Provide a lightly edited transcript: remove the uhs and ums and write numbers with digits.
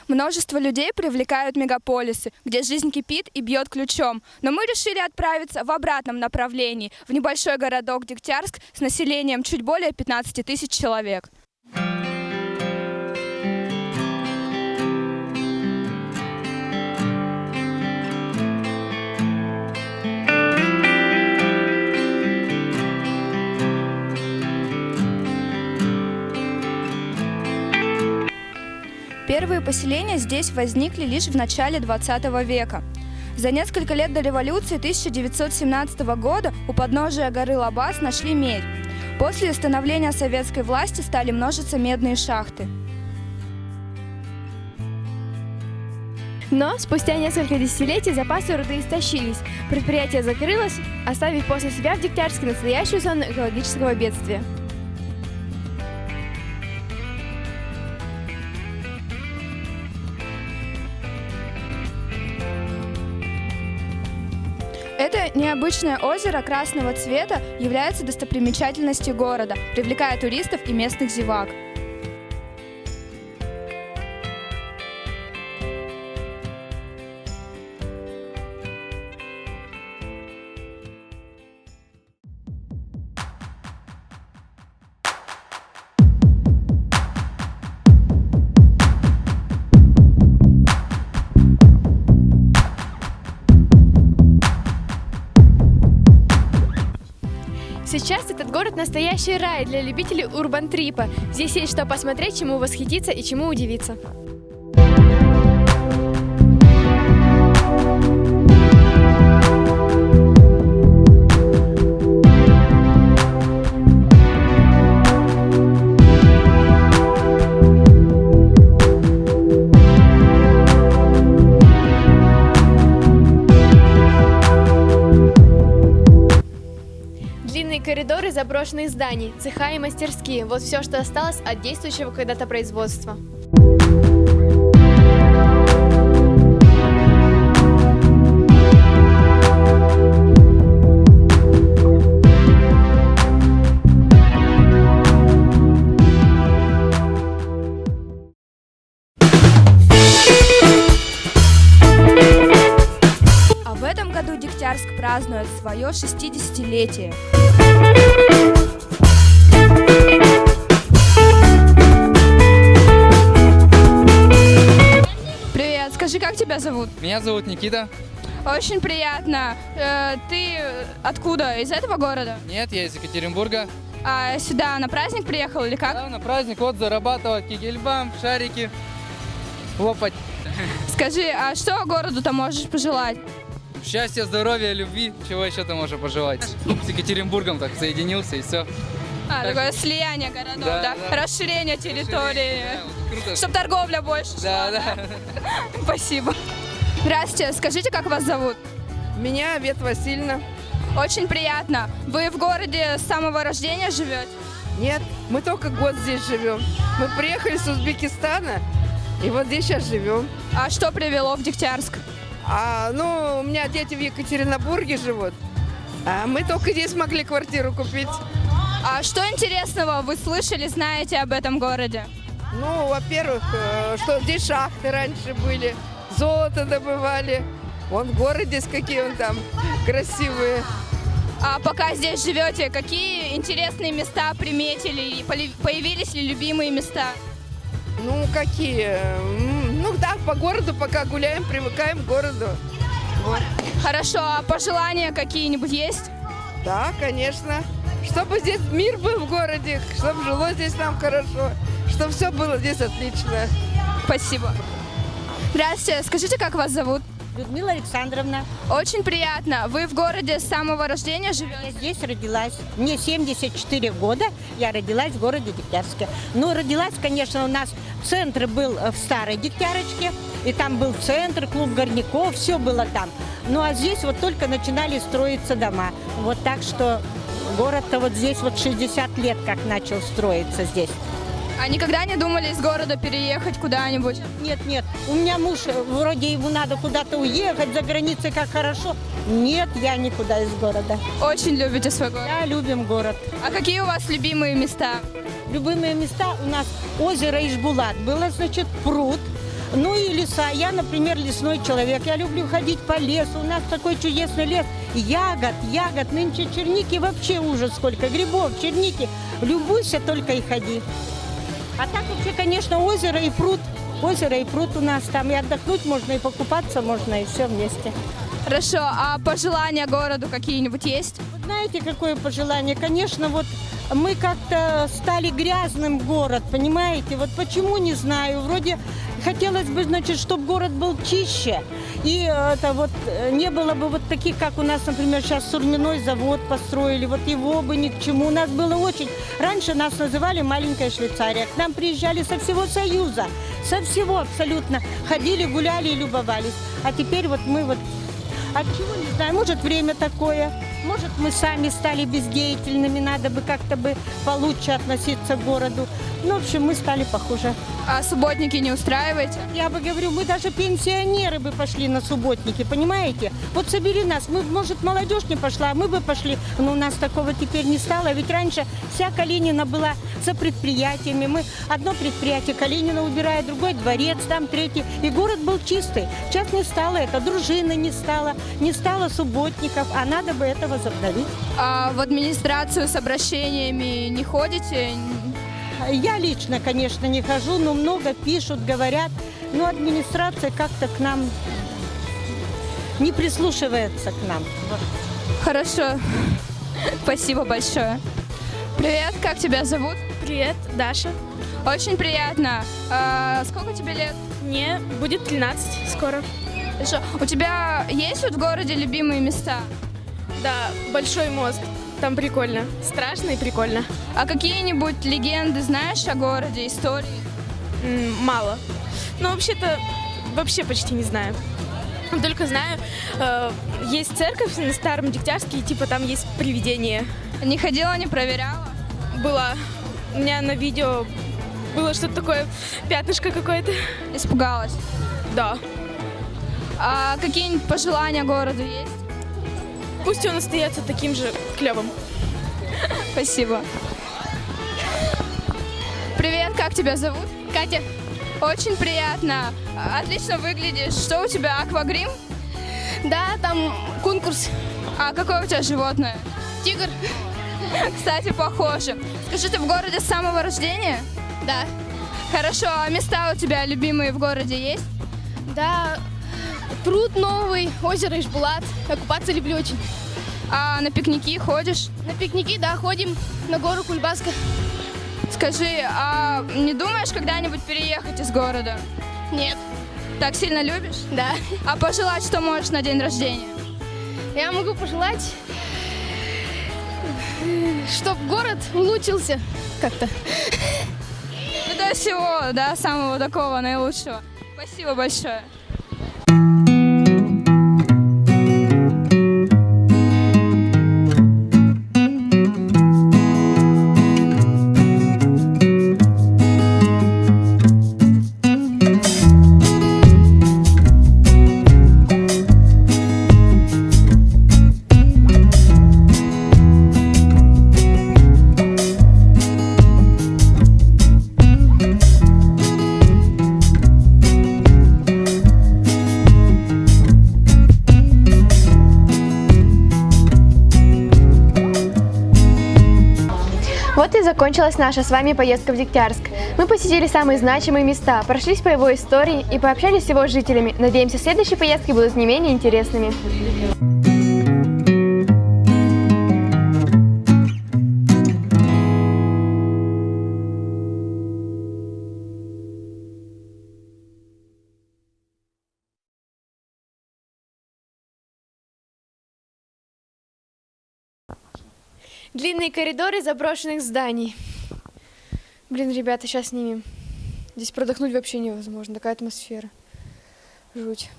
Множество людей привлекают мегаполисы, где жизнь кипит и бьет ключом. Но мы решили отправиться в обратном направлении, в небольшой городок Дегтярск с населением чуть более 15 тысяч человек. Первые поселения здесь возникли лишь в начале 20 века. За несколько лет до революции 1917 года у подножия горы Лабаз нашли медь. После становления советской власти стали множиться медные шахты. Но спустя несколько десятилетий запасы руды истощились. Предприятие закрылось, оставив после себя в Дегтярске настоящую зону экологического бедствия. Это необычное озеро красного цвета является достопримечательностью города, привлекая туристов и местных зевак. Сейчас этот город настоящий рай для любителей урбан-трипа. Здесь есть что посмотреть, чему восхититься и чему удивиться. Длинные коридоры заброшенных зданий, цеха и мастерские – вот все, что осталось от действующего когда-то производства. А в этом году Дегтярск празднует свое 60-летие. Привет, скажи, как тебя зовут? Меня зовут Никита. Очень приятно. Ты откуда? Из этого города? Нет, я из Екатеринбурга. А сюда на праздник приехал или как? Да, на праздник, вот зарабатывать кигельбам, шарики, лопать. Скажи, а что городу-то можешь пожелать? Счастья, здоровья, любви, чего еще ты можешь пожелать? С Екатеринбургом так соединился и все. Такое слияние городов, Да, да? да. Расширение территории. Да, вот круто. Чтоб торговля больше шла. Да. Спасибо. Здравствуйте, скажите, как вас зовут? Меня Вет Васильевна. Очень приятно. Вы в городе с самого рождения живете? Нет, мы только год здесь живем. Мы приехали с Узбекистана, и вот здесь сейчас живем. А что привело в Дегтярск? У меня дети в Екатеринбурге живут, а мы только здесь могли квартиру купить. А что интересного вы слышали, знаете об этом городе? Во-первых, что здесь шахты раньше были, золото добывали. Вон горы здесь какие он там красивые. А пока здесь живете, какие интересные места приметили? И появились ли любимые места? Какие? Да, по городу пока гуляем, привыкаем к городу. Вот. Хорошо, а пожелания какие-нибудь есть? Да, конечно. Чтобы здесь мир был в городе, чтобы жило здесь нам хорошо, чтобы все было здесь отлично. Спасибо. Здравствуйте, скажите, как вас зовут? Людмила Александровна. Очень приятно. Вы в городе с самого рождения Я живете? здесь родилась. Мне 74 года. Я родилась в городе Дегтярске. Родилась, конечно, у нас центр был в старой Дегтярочке. И там был центр, клуб горняков, все было там. А здесь вот только начинали строиться дома. Вот так что город-то вот здесь вот 60 лет как начал строиться здесь. А никогда не думали из города переехать куда-нибудь? Нет, у меня муж, вроде ему надо куда-то уехать, за границей как хорошо. Нет, я никуда из города. Очень любите свой город? Да, любим город. А какие у вас любимые места? Любимые места у нас озеро Ижбулат. Было, значит, пруд. Ну и леса. Я, например, лесной человек. Я люблю ходить по лесу. У нас такой чудесный лес. Ягод. Нынче черники вообще ужас сколько. Грибов, черники. Любуйся, только и ходи. А так вообще, конечно, озеро и пруд. Озеро и пруд у нас там. И отдохнуть можно, и покупаться можно, и все вместе. Хорошо, а пожелания городу какие-нибудь есть? Вы знаете, какое пожелание? Конечно, вот мы как-то стали грязным город, понимаете? Вот почему, не знаю. Вроде хотелось бы, значит, чтобы город был чище. И это вот не было бы вот таких, как у нас, например, сейчас Сурьминой завод построили. Вот его бы ни к чему. У нас было очень... Раньше нас называли «маленькая Швейцария». К нам приезжали со всего Союза. Со всего абсолютно. Ходили, гуляли и любовались. А теперь вот мы вот... От чего, не знаю, может, время такое, может, мы сами стали бездеятельными, надо бы как-то бы получше относиться к городу. Ну, в общем, мы стали похуже. А субботники не устраиваете? Я бы говорю, мы даже пенсионеры бы пошли на субботники, понимаете? Вот собери нас, мы, может, молодежь не пошла, а мы бы пошли. Но у нас такого теперь не стало, ведь раньше вся Калинина была за предприятиями. Мы одно предприятие Калинина убирает, другой дворец, там третий. И город был чистый. Сейчас не стало это, дружины не стало субботников, а надо бы это возобновить. А в администрацию с обращениями не ходите? Я лично, конечно, не хожу, но много пишут, говорят. Но администрация как-то к нам не прислушивается к нам. Хорошо. Спасибо большое. Привет, как тебя зовут? Привет, Даша. Очень приятно. Сколько тебе лет? Мне будет 13 скоро. Хорошо. У тебя есть вот в городе любимые места? Да, Большой мост. Там прикольно. Страшно и прикольно. А какие-нибудь легенды знаешь о городе, истории? Мало. Но вообще-то вообще почти не знаю. Только знаю, есть церковь на Старом Дегтярске, и типа там есть привидение. Не ходила, не проверяла? Была. У меня на видео было что-то такое, пятнышко какое-то. Испугалась? Да. А какие-нибудь пожелания городу есть? Пусть он остается таким же клевым. Спасибо. Привет, как тебя зовут? Катя. Очень приятно. Отлично выглядишь. Что у тебя, аквагрим? Да, там конкурс. А какое у тебя животное? Тигр. Кстати, похоже. Скажи, ты в городе с самого рождения? Да. Хорошо, а места у тебя любимые в городе есть? Да, пруд новый, озеро Ишбулат. Купаться люблю очень. А на пикники ходишь? На пикники, да, ходим на гору Кульбаска. Скажи, а не думаешь когда-нибудь переехать из города? Нет. Так сильно любишь? Да. А пожелать, что можешь на день рождения? Я могу пожелать, чтобы город улучшился как-то. Ну, до всего, да, самого такого наилучшего. Спасибо большое. Вот и закончилась наша с вами поездка в Дегтярск. Мы посетили самые значимые места, прошлись по его истории и пообщались с его жителями. Надеемся, следующие поездки будут не менее интересными. Длинные коридоры заброшенных зданий. Блин, ребята, сейчас снимем. Здесь продохнуть вообще невозможно. Такая атмосфера. Жуть.